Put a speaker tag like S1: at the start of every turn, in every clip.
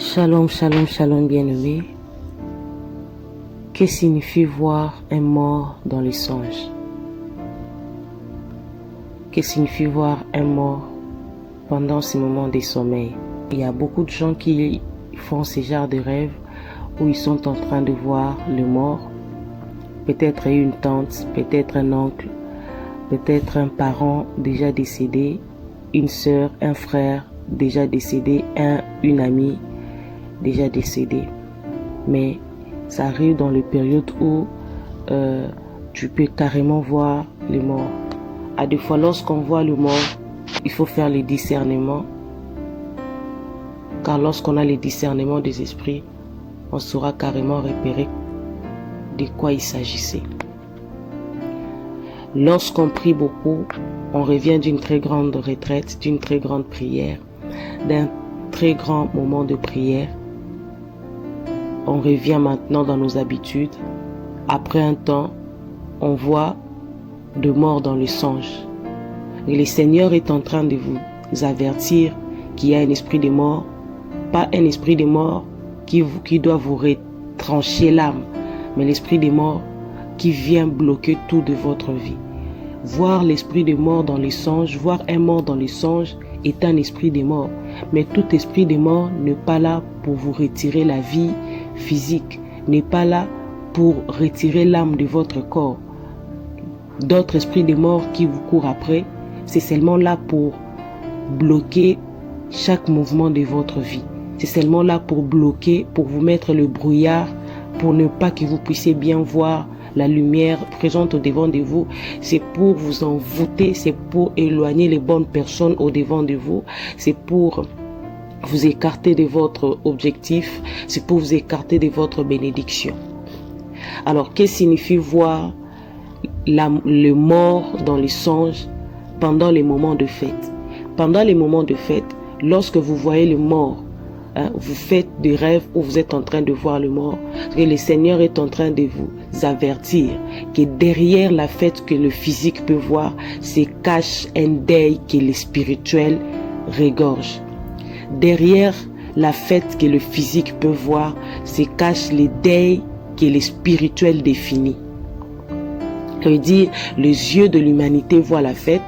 S1: Shalom, shalom, shalom bien-aimé. Que signifie voir un mort dans les songes? Que signifie voir un mort pendant ces moments de sommeil? Il y a beaucoup de gens qui font ce genre de rêves où ils sont en train de voir le mort. Peut-être une tante, peut-être un oncle, peut-être un parent déjà décédé, une sœur, un frère déjà décédé, une amie déjà décédé. Mais ça arrive dans les périodes où tu peux carrément voir le mort. À des fois, lorsqu'on voit le mort, il faut faire le discernement. Car lorsqu'on a le discernement des esprits, on saura carrément repérer de quoi il s'agissait. Lorsqu'on prie beaucoup, on revient d'une très grande retraite, d'une très grande prière, d'un très grand moment de prière. On revient maintenant dans nos habitudes. Après un temps, on voit de mort dans le songe. Et le Seigneur est en train de vous avertir qu'il y a un esprit de mort, pas un esprit de mort qui doit vous retrancher l'âme, mais l'esprit de mort qui vient bloquer tout de votre vie. Voir l'esprit de mort dans les songes, voir un mort dans les songes est un esprit de mort. Mais tout esprit de mort n'est pas là pour vous retirer la vie physique, n'est pas là pour retirer l'âme de votre corps. D'autres esprits de mort qui vous courent après, c'est seulement là pour bloquer chaque mouvement de votre vie. C'est seulement là pour bloquer, pour vous mettre le brouillard, pour ne pas que vous puissiez bien voir la lumière présente au devant de vous. C'est pour vous envoûter, c'est pour éloigner les bonnes personnes au devant de vous, c'est pour vous écarter de votre objectif, c'est pour vous écarter de votre bénédiction. Alors, qu'est-ce que signifie voir le mort dans les songes pendant les moments de fête? Pendant les moments de fête, lorsque vous voyez le mort, vous faites des rêves où vous êtes en train de voir le mort, et le Seigneur est en train de vous avertir que derrière la fête que le physique peut voir, se cache un deuil que le spirituel regorge. Derrière la fête que le physique peut voir, se cache le deuil que le spirituel définit. Ça veut dire, les yeux de l'humanité voient la fête,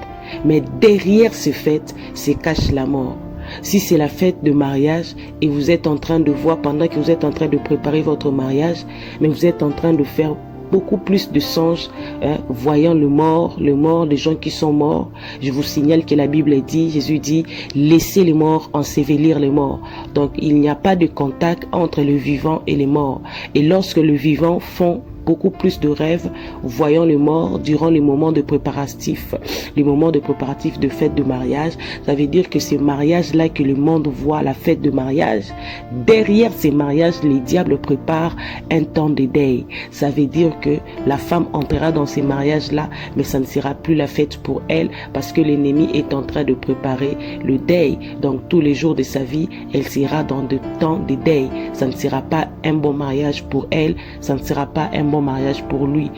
S1: mais derrière ces fêtes se cache la mort. Si c'est la fête de mariage et vous êtes en train de voir pendant que vous êtes en train de préparer votre mariage, mais vous êtes en train de faire beaucoup plus de songes, voyant le mort, des gens qui sont morts. Je vous signale que la Bible dit, Jésus dit, laissez les morts ensevelir les morts. Donc il n'y a pas de contact entre le vivant et les morts. Et lorsque le vivant font beaucoup plus de rêves, voyant les morts durant les moments de préparatifs, de fête de mariage. Ça veut dire que ces mariages-là que le monde voit, la fête de mariage, derrière ces mariages, les diables préparent un temps de deuil. Ça veut dire que la femme entrera dans ces mariages-là, mais ça ne sera plus la fête pour elle parce que l'ennemi est en train de préparer le deuil. Donc tous les jours de sa vie, elle sera dans des temps de deuil. Ça ne sera pas un bon mariage pour elle, ça ne sera pas un bon mariage pour lui,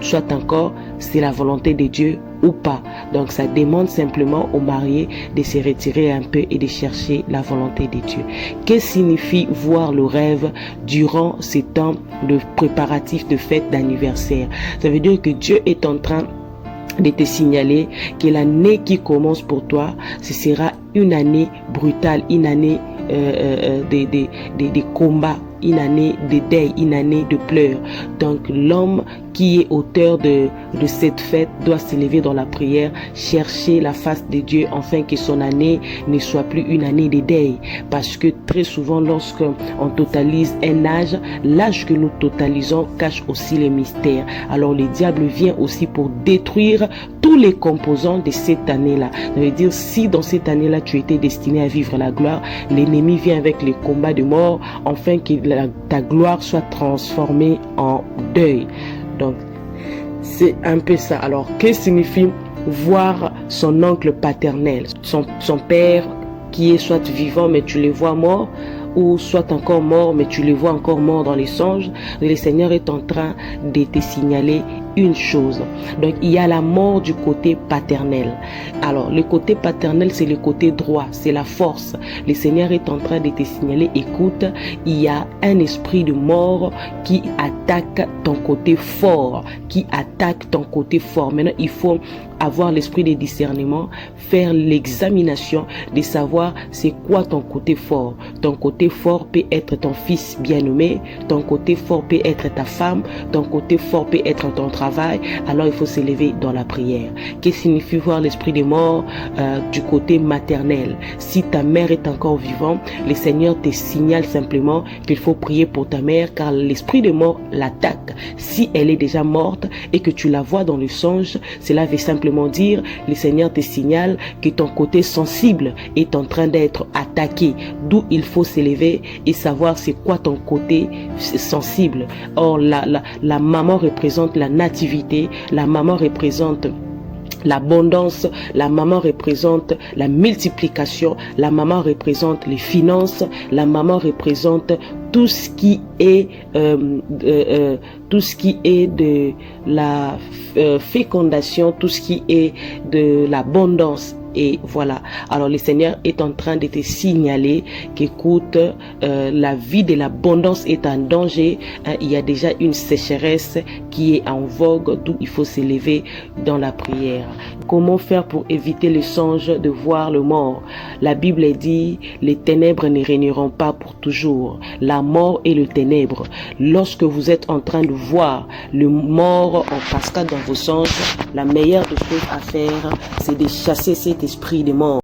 S1: soit encore c'est la volonté de Dieu ou pas. Donc ça demande simplement aux mariés de se retirer un peu et de chercher la volonté de Dieu. Qu'est-ce que signifie voir le rêve durant ces temps de préparatifs de fête d'anniversaire? Ça veut dire que Dieu est en train de te signaler que l'année qui commence pour toi, ce sera une année brutale, une année des combats, une année de deuil, une année de pleurs. Donc l'homme qui est auteur de cette fête doit se lever dans la prière, chercher la face de Dieu afin que son année ne soit plus une année de deuil. Parce que très souvent lorsqu'on totalise un âge, l'âge que nous totalisons cache aussi les mystères. Alors le diable vient aussi pour détruire tous les composants de cette année-là. Ça veut dire si dans cette année-là tu étais destiné à vivre la gloire, l'ennemi vient avec les combats de mort afin que ta gloire soit transformée en deuil. Donc c'est un peu ça. Alors que signifie voir son oncle paternel, son père qui est soit vivant mais tu le vois mort, ou soit encore morts, mais tu les vois encore morts dans les songes, le Seigneur est en train de te signaler une chose. Donc il y a la mort du côté paternel. Alors le côté paternel, c'est le côté droit, c'est la force. Le Seigneur est en train de te signaler, écoute, il y a un esprit de mort qui attaque ton côté fort, qui attaque ton côté fort. Maintenant, il faut avoir l'esprit de discernement, faire l'examination de savoir c'est quoi ton côté fort. Ton côté fort peut être ton fils bien-aimé, ton côté fort peut être ta femme, ton côté fort peut être ton travail. Alors il faut s'élever dans la prière. Qu'est-ce que signifie voir l'esprit des morts du côté maternel? Si ta mère est encore vivante, le Seigneur te signale simplement qu'il faut prier pour ta mère, car l'esprit de mort l'attaque. Si elle est déjà morte et que tu la vois dans le songe, cela veut simplement dire, le Seigneur te signale que ton côté sensible est en train d'être attaqué, d'où il faut s'élever et savoir c'est quoi ton côté sensible. Or la maman représente la nativité, la maman représente l'abondance, la maman représente la multiplication, la maman représente les finances, la maman représente tout ce qui est de la fécondation, tout ce qui est de l'abondance. Et voilà, alors le Seigneur est en train de te signaler qu'écoute, la vie de l'abondance est en danger. Il y a déjà une sécheresse qui est en vogue, d'où il faut s'élever dans la prière. Comment faire pour éviter le songe de voir le mort? La Bible dit, les ténèbres ne régneront pas pour toujours. La mort et le ténèbre. Lorsque vous êtes en train de voir le mort en cascade dans vos songes, la meilleure des choses à faire, c'est de chasser cet esprit de mort.